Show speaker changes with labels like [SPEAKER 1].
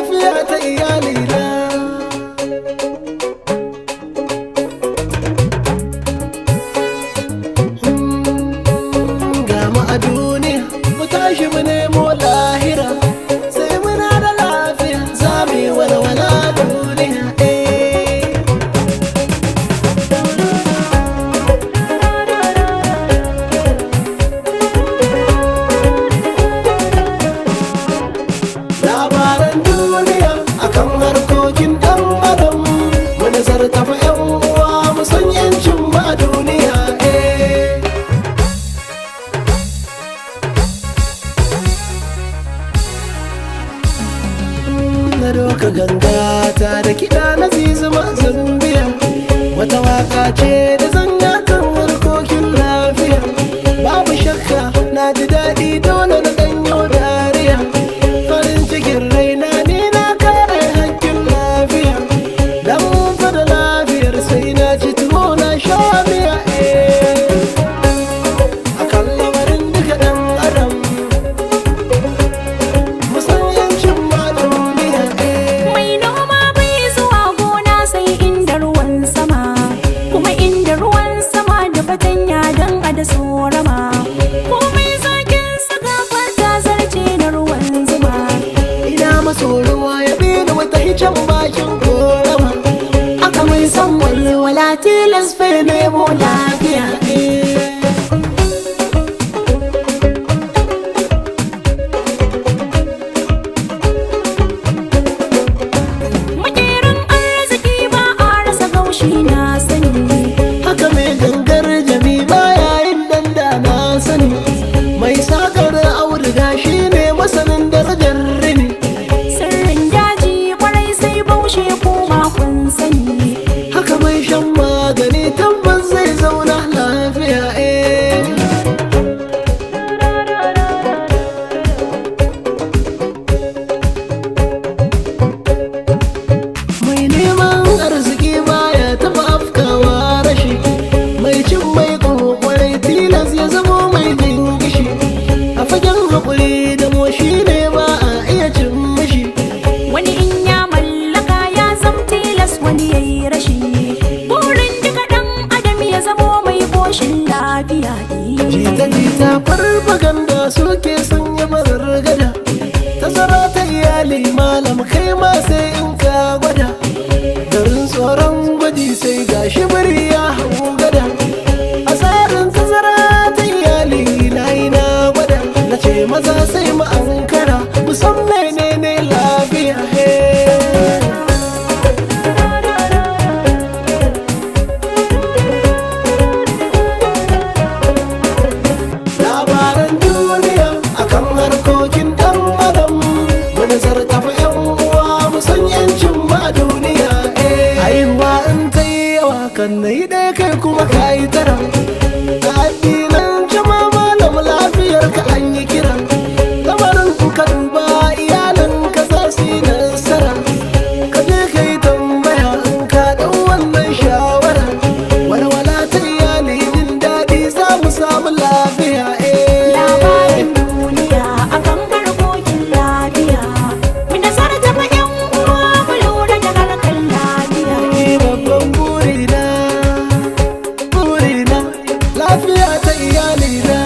[SPEAKER 1] lafiya ta iyalina. Ga mu a duniya mu tashi mu nemo lahira, sai muna da lafiya za mu yi walwala duniya. Labaran duniya akan harkokin ɗan adam, mu nazarta fa 'yan uwa mu san 'yancin mu a duniya. Na doka gangata da kiɗa na zizuma zambiya, wata waka ce da zanga kan harkokin lafiya. Babu shakka na ji daɗi dole na ɗanyo dariya, farin cikin raina ne na kare hakkin lafiya. Dan fada lafiyar sai na ci tuwo na sha miya. Akan lamarin duka ɗan adam musan yancin ma duniya.
[SPEAKER 2] Mai noma bai zuwa gona sai inda ruwan sama, kuma inda ruwan sama da fatanya don a da sorama. Komai zakin saka fata zarce na ruwan zuma.
[SPEAKER 1] Ina maso ruwa ya bini wata hicen bakin korama, aka mai san walwala tilas fai nemo lafiya.
[SPEAKER 2] Makerin arziki ba a rasa gaushi na sani.
[SPEAKER 1] Haka mai gangar jami baya yin danda na sani, mai sakar auduga shi ne masanin darajar rini.
[SPEAKER 2] Sirrin daji kwarai sai baushe kuma kun sani.
[SPEAKER 1] Haka mai shan magani tabbas zai zauna lafiya. Mai neman arziki baya taba afkawa rashi, mai cin mai kokwarai tilas ya zamo mai dingishi. A fagen haƙuri da moshi ne ba a iya cin mashi.
[SPEAKER 2] Wani in ya mallaka ya zam tilas wani ya yi rashi. Burin duka ɗan adam ya zamo mai koshin lafiya.
[SPEAKER 1] Jita-jita farfaganda suke sanya marar gada, tazara ta iyali malam kai ma sai in ka gwada. Garin tsoron gwaji sai gashi biri ya hau gada, a tsarin tazara ta iyali na yi na gwada. Na ce maza sai mu ankara musan menene lafiya. Labaran duniya akan harkokin ɗan adam, mu nazarta fa 'yan uwa mu san 'yancin mu a duniya. Haihuwa in ta yi yawa kan na yi ɗaya kai kuma ka yi tara. Ga addinan jama malam lafiyar ka an yi kira, lamarin ka duba iyalin ka za su yi nasara. Ka je ka yi tambaya in ka ɗau wannan shawara, walwala ta iyali jin daɗi za mu samu lafiya.
[SPEAKER 2] Labarin duniya akan harkokin lafiya. Mu nazarta fa 'yan uwa mu lura da harkar lafiya.
[SPEAKER 1] Ni babban burina lafiya ta iyalina.